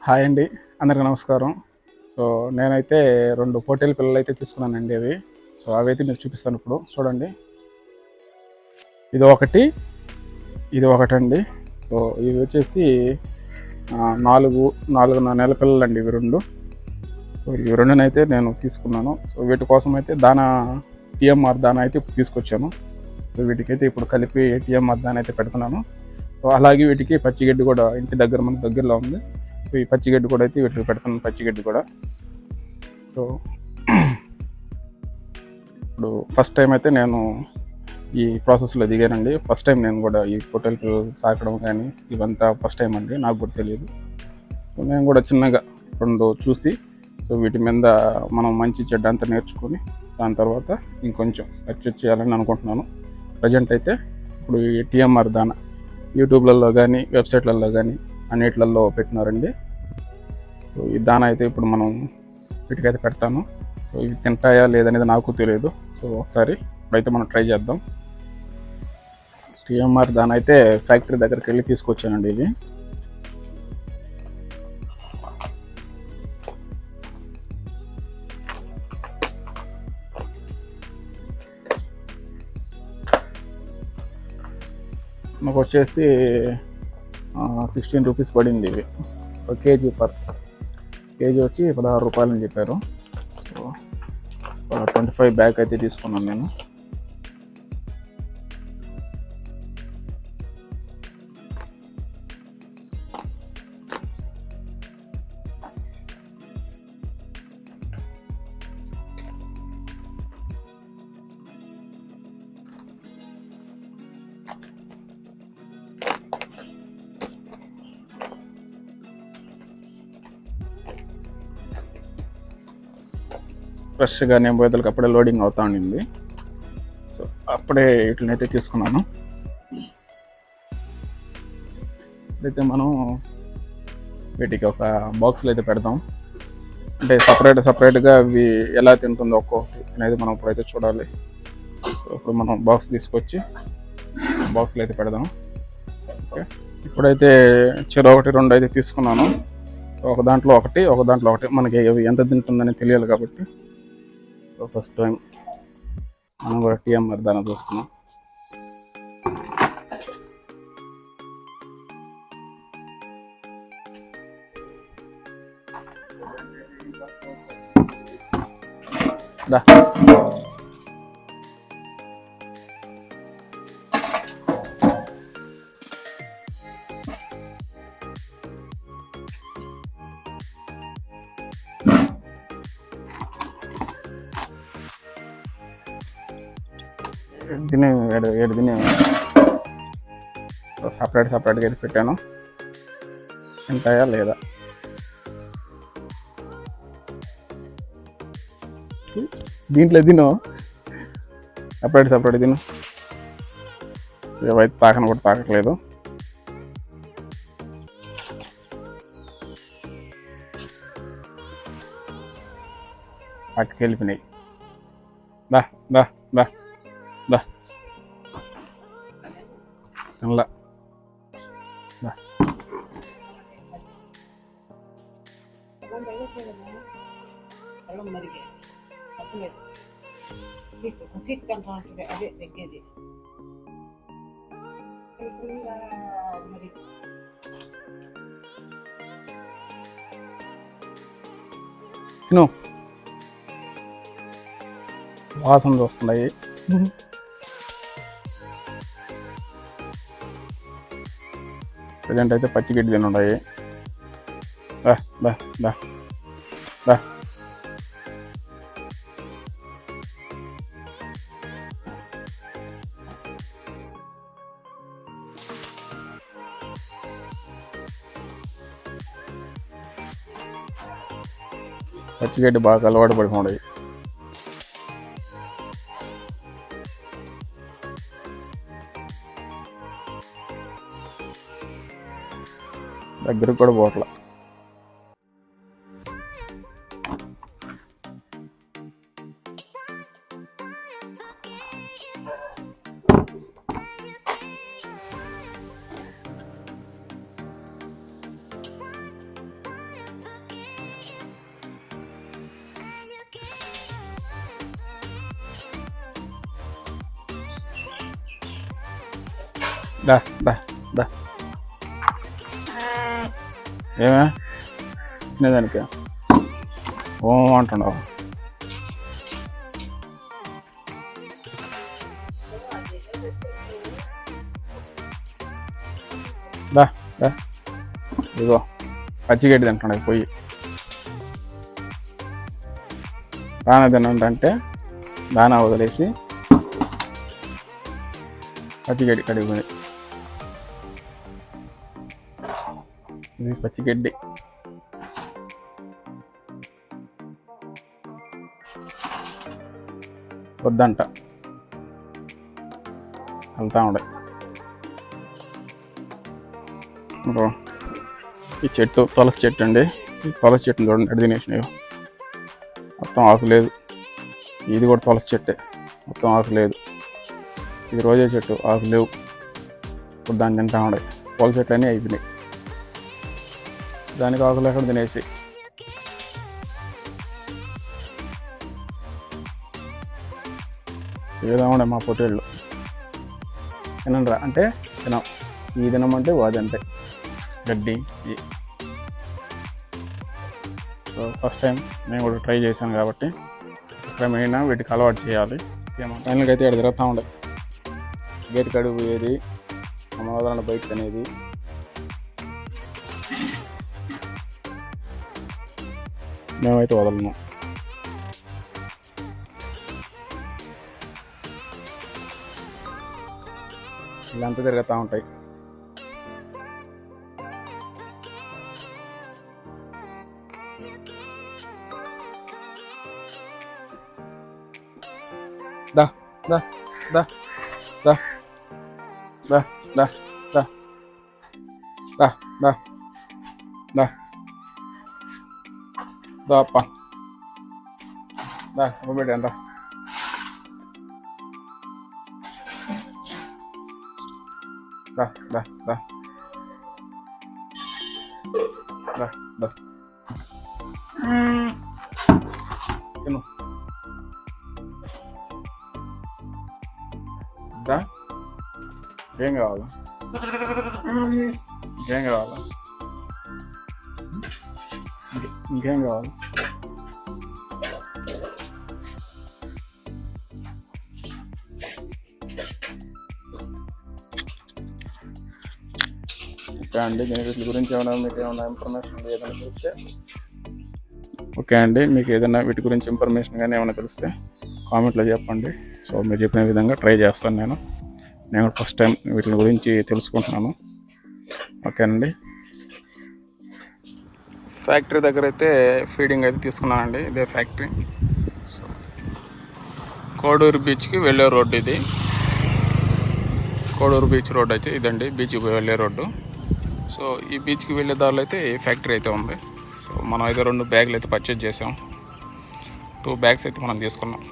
Hi అండి, అందరికీ నమస్కారం. సో నేనైతే 2 పోటీల పిల్లలు అయితే తీసుకున్నానండి అవి. సో అవైతే మీకు చూపిస్తాను ఇప్పుడు చూడండి. ఇది ఒకటి, ఇది ఒకటండి. సో ఇవి వచ్చేసి 4 నెలల పిల్లలండి ఇవి 2. సో ఇవి 2నైతే నేను తీసుకున్నాను. సో వీటి కోసం అయితే టీఎంఆర్ దానా అయితే తీసుకొచ్చాను. సో వీటికైతే ఇప్పుడు కలిపి టీఎంఆర్ దానా అయితే పెడుతున్నాను. సో అలాగే వీటికి పచ్చిగడ్డి కూడా ఇంటి దగ్గర మనకు దగ్గరలో ఉంది. సో ఈ పచ్చిగడ్డి కూడా అయితే వీటికి పెడుతున్నాను, పచ్చిగడ్డి కూడా. సో ఇప్పుడు ఫస్ట్ టైం అయితే నేను ఈ ప్రాసెస్లో దిగానండి. ఫస్ట్ టైం నేను కూడా ఈ పొట్టేలు పిల్లలు సాకడం కానీ ఇవంతా ఫస్ట్ టైం అండి, నాకు కూడా తెలియదు. సో నేను కూడా చిన్నగా 2 చూసి సో వీటి మీద మనం మంచి చెడ్డ అంతా నేర్చుకొని దాని తర్వాత ఇంకొంచెం పర్చేజ్ చేయాలని అనుకుంటున్నాను. ప్రజెంట్ అయితే ఇప్పుడు ఈ టీఎంఆర్ దానా యూట్యూబ్లలో కానీ వెబ్సైట్లలో కానీ అన్నిట్లలో పెట్టినారండి. సో ఈ దానా అయితే ఇప్పుడు మనం వీటికైతే పెడతాను. సో ఇవి తింటాయా లేదనేది నాకు తెలియదు. సో ఒకసారి ఇప్పుడైతే మనం ట్రై చేద్దాం. టీఎంఆర్ దానా అయితే ఫ్యాక్టరీ దగ్గరికి వెళ్ళి తీసుకొచ్చానండి. ఇది మాకు వచ్చేసి 16 రూపీస్ పడింది. ఇవి ఒక కేజీ వచ్చి 16 రూపాయలు అని చెప్పారు. సో 25 బ్యాగ్ అయితే తీసుకున్నాను నేను. ఫ్రెష్గా నేను పోయేదలకి అప్పుడే లోడింగ్ అవుతా ఉండింది. సో అప్పుడే వీటినైతే తీసుకున్నాను. అయితే మనం వీటికి ఒక బాక్స్లో అయితే పెడదాం. అంటే సపరేట్గా అవి ఎలా తింటుందో ఒక్కొక్కటి అనేది మనం ఇప్పుడైతే చూడాలి. సో ఇప్పుడు మనం బాక్స్ తీసుకొచ్చి బాక్స్లో అయితే పెడదాం. ఓకే, ఇప్పుడైతే ఒకటి 2 అయితే తీసుకున్నాను. ఒక దాంట్లో ఒకటి మనకి అవి ఎంత తింటుందని తెలియాలి కాబట్టి ఫస్ట్ టైం మనం కూడా టీఎంఆర్ దానా చూస్తున్నాం. దా ఏడు తినే సపరేట్గా అయితే పెట్టాను. తింటాయా లేదా దీంట్లో తిను, సపరేట్ తిను. ఏవైతే తాకను కూడా తాకట్లేదు. పక్కకి వెళ్ళిపోయినాయి. దా దా దా దా తినలా. అదే తగ్గేది మరి తిను, వాసన వస్తున్నాయి. ప్రజెంట్ అయితే పచ్చిగడ్డి తినున్నాయి. దా దా దా దా పచ్చిగడ్డి బాగా అలవాటు పడిపోయి దగ్గరకు కూడా పోవట్లా. దా దా దా ఏమే తినేదానికి ఓ అంటున్నావు. దా దా ఇదిగో పచ్చిగడ్డి తింటున్నాడు పోయి. దానా తినంటే దానా వదిలేసి పచ్చిగడ్డి కడిగిపోయి. ఇది పచ్చిగడ్డి. వద్దంట వెళ్తా ఉండే. ఇప్పుడు ఈ చెట్టు తులసి చెట్టు అండి. ఈ తులసి చెట్టుని చూడండి ఎడ తినేసినాయో. మొత్తం ఆకు లేదు. ఇది కూడా తులసి చెట్టే, మొత్తం ఆకు లేదు. ఇది రోజా చెట్టు, ఆకు లేవు. ఇప్పుడు దాన్ని తింటా ఉండే. పూల చెట్లు అన్నీ అయిపోయినాయి. దానికి ఆకు లేకుండా తినేసి ఏదో ఉండే మా పొట్టేళ్ళు. తినండిరా అంటే తినం, ఈ తినమంటే వాదంటే గడ్డి. సో ఫస్ట్ టైం నేను కూడా ట్రై చేశాను కాబట్టి క్రమేణా వీటికి అలవాటు చేయాలి. ఫైనల్గా అయితే ఇక్కడ తిరుగుతూ ఉండే. గేట్ కడుగు పోయేది, మన వదలని బయటకు అనేది. మేమైతే వదలను. ఇలాంతా తిరుగుతూ ఉంటాయి. దా దా దా దా దా దా దా దా దా దా దా అప్ప దా బిడ్డ ఎంత దా దా దా దా దా తిను దా. ఏం కావాలా? ఇంకేం కావాలా? ఇంకేం కావాలి? ఓకే అండి, దీని గురించి ఏమైనా మీకు ఏమైనా ఇన్ఫర్మేషన్ ఏదైనా తెలిస్తే ఓకే అండి. మీకు ఏదైనా వీటి గురించి ఇన్ఫర్మేషన్ కానీ ఏమైనా తెలిస్తే కామెంట్లో చెప్పండి. సో మీరు చెప్పిన విధంగా ట్రై చేస్తాను. నేను ఫస్ట్ టైం వీటి గురించి తెలుసుకుంటున్నాను. ఓకేనండి. ఫ్యాక్టరీ దగ్గర అయితే ఫీడింగ్ అయితే తీసుకున్నానండి. ఇదే ఫ్యాక్టరీ. సో కోడూరు బీచ్కి వెళ్ళే రోడ్డు ఇది. కోడూరు బీచ్ రోడ్ అయితే ఇదండి, బీచ్కి వెళ్ళే రోడ్డు. సో ఈ బీచ్కి వెళ్ళే దారిలో అయితే ఈ ఫ్యాక్టరీ అయితే ఉంది. సో మనం అయితే 2 బ్యాగులు అయితే పర్చేజ్ చేసాం. 2 బ్యాగ్స్ అయితే మనం తీసుకున్నాం.